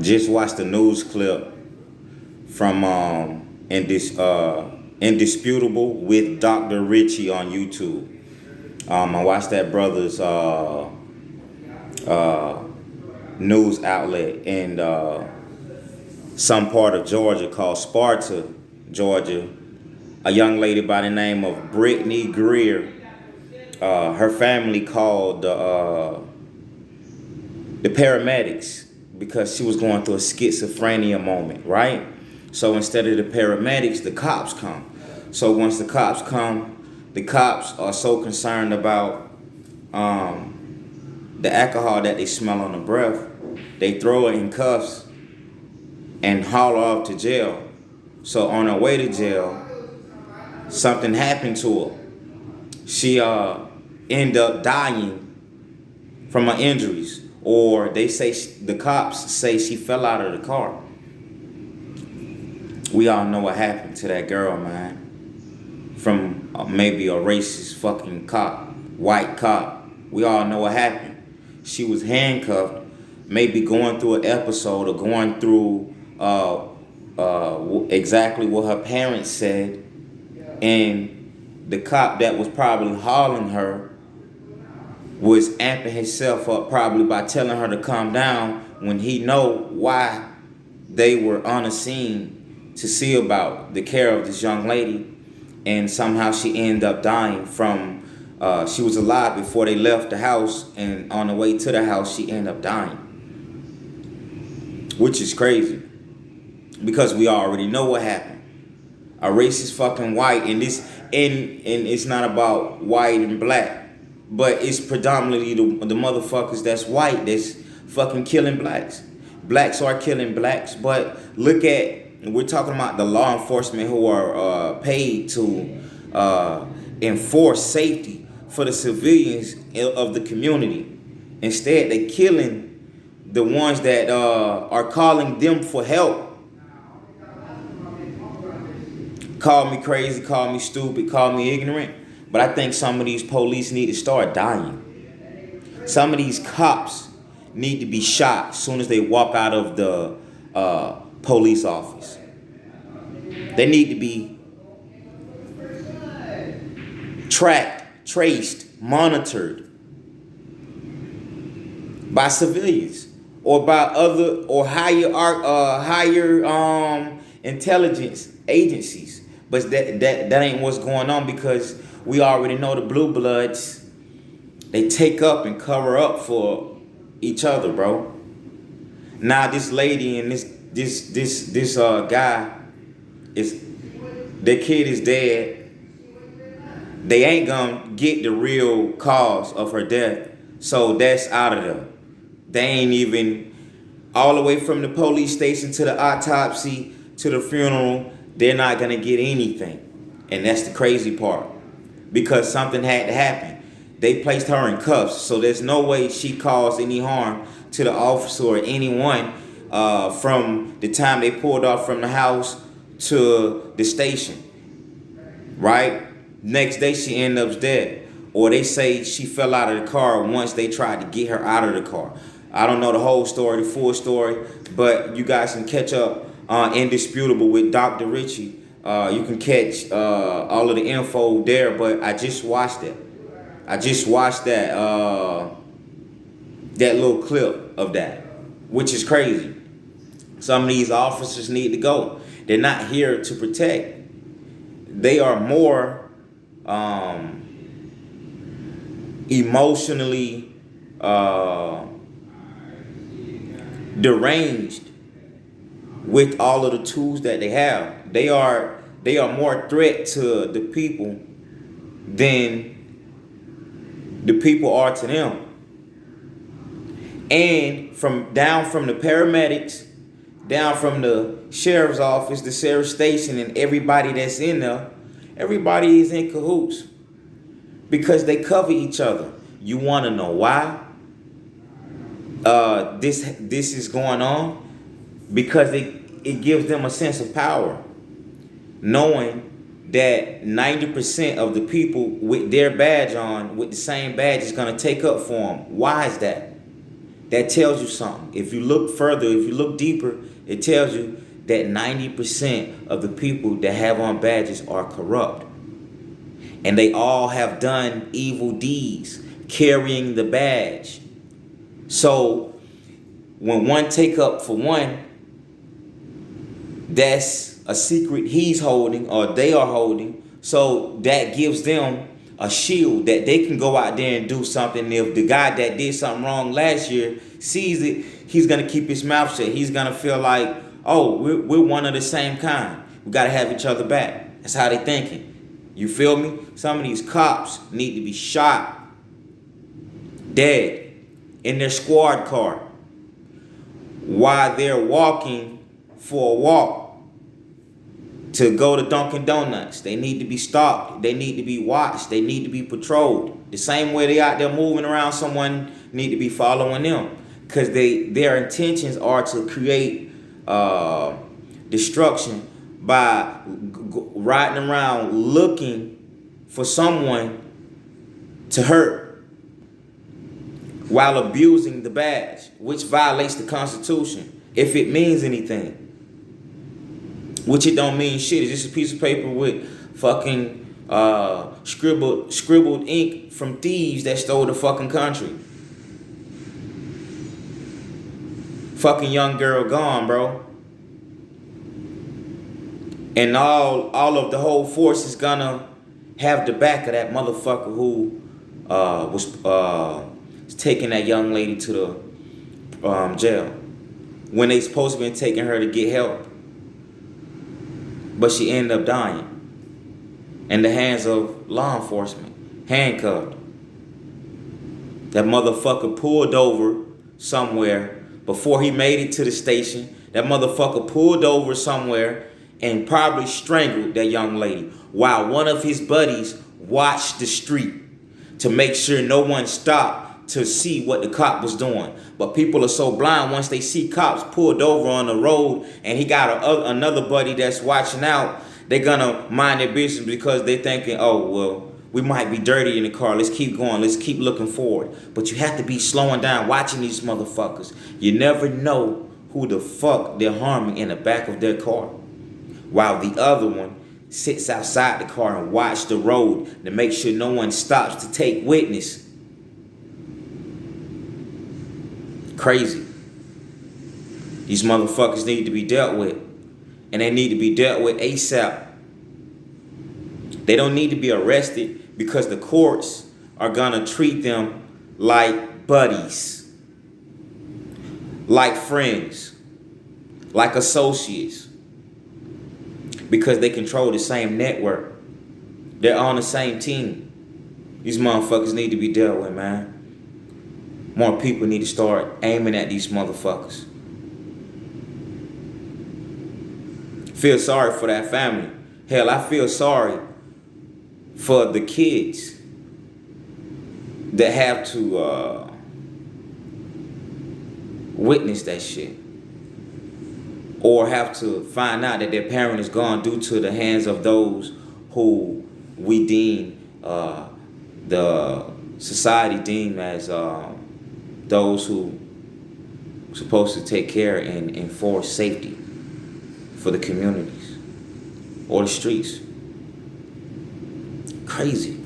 Just watched the news clip from Indisputable with Dr. Richie on YouTube. I watched that brother's news outlet in some part of Georgia called Sparta, Georgia. A young lady by the name of Brittany Greer. Her family called the paramedics because she was going through a schizophrenia moment, right? So instead of the paramedics, the cops come. So once the cops come, the cops are so concerned about the alcohol that they smell on the breath, they throw her in cuffs and haul her off to jail. So on her way to jail, something happened to her. She ended up dying from her injuries, or they say the cops say she fell out of the car. We all know what happened to that girl, man. From maybe a racist fucking cop, white cop. We all know what happened. She was handcuffed, maybe going through an episode or going through exactly what her parents said, and the cop that was probably hauling her was amping himself up probably by telling her to calm down when he know why they were on the scene to see about the care of this young lady. And somehow she ended up dying from, she was alive before they left the house, and on the way to the house she ended up dying. Which is crazy, because we already know what happened. A racist fucking white, and it's not about white and black, but it's predominantly the motherfuckers that's white that's fucking killing blacks. Blacks are killing blacks, but look at, we're talking about the law enforcement who are paid to enforce safety for the civilians of the community. Instead, they killing the ones that are calling them for help. Call me crazy, call me stupid, call me ignorant, but I think some of these police need to start dying. Some of these cops need to be shot as soon as they walk out of the police office. They need to be tracked, traced, monitored by civilians or by other or higher intelligence agencies. But that ain't what's going on, because we already know the blue bloods, they take up and cover up for each other, bro. Now this lady and this guy, their kid is dead. They ain't gonna get the real cause of her death, so that's out of them. They ain't even all the way from the police station to the autopsy to the funeral. They're not gonna get anything, and that's the crazy part, because something had to happen. They placed her in cuffs, so there's no way she caused any harm to the officer or anyone from the time they pulled off from the house to the station, right? Next day she ends up dead, or they say she fell out of the car once they tried to get her out of the car. I don't know the whole story, the full story, but you guys can catch up on Indisputable with Dr. Richie. You can catch all of the info there, but I just watched it. I just watched that that little clip of that, which is crazy. Some of these officers need to go. They're not here to protect. They are more emotionally deranged with all of the tools that they have. They are more threat to the people than the people are to them. And from the paramedics, down from the sheriff's office, the sheriff's station, and everybody that's in there, everybody is in cahoots because they cover each other. You want to know why this is going on? Because it gives them a sense of power, knowing that 90% of the people with their badge on, with the same badge, is going to take up for them. Why is that? that tells you something. If you look further, if you look deeper, it tells you that 90% of the people that have on badges are corrupt. And they all have done evil deeds carrying the badge. So when one take up for one, that's a secret he's holding or they are holding. So that gives them a shield that they can go out there and do something. If the guy that did something wrong last year sees it, he's going to keep his mouth shut. He's going to feel like, oh, we're one of the same kind. We got to have each other back. That's how they thinking. You feel me? Some of these cops need to be shot dead in their squad car while they're walking for a walk to go to Dunkin' Donuts. They need to be stopped. They need to be watched. They need to be patrolled. The same way they out there moving around, someone need to be following them, because their intentions are to create destruction by riding around looking for someone to hurt while abusing the badge, which violates the Constitution if it means anything. Which it don't mean shit. It's just a piece of paper with fucking scribbled ink from thieves that stole the fucking country. Fucking young girl gone, bro. And all of the whole force is gonna have the back of that motherfucker who was taking that young lady to the jail when they supposed to be taking her to get help. But she ended up dying in the hands of law enforcement, handcuffed. That motherfucker pulled over somewhere before he made it to the station. That motherfucker pulled over somewhere and probably strangled that young lady while one of his buddies watched the street to make sure no one stopped to see what the cop was doing. But people are so blind, once they see cops pulled over on the road and he got another buddy that's watching out, they're gonna mind their business because they're thinking, oh, well, we might be dirty in the car. Let's keep going. Let's keep looking forward. But you have to be slowing down, watching these motherfuckers. You never know who the fuck they're harming in the back of their car, while the other one sits outside the car and watch the road to make sure no one stops to take witness. Crazy. These motherfuckers need to be dealt with, and they need to be dealt with ASAP. They don't need to be arrested because the courts are gonna treat them like buddies, like friends, like associates, because they control the same network. They're on the same team. These motherfuckers need to be dealt with, man. More people need to start aiming at these motherfuckers. Feel sorry for that family. Hell, I feel sorry for the kids that have to witness that shit, or have to find out that their parent is gone due to the hands of those who we deem, the society deem as those who are supposed to take care and enforce safety for the communities or the streets. Crazy.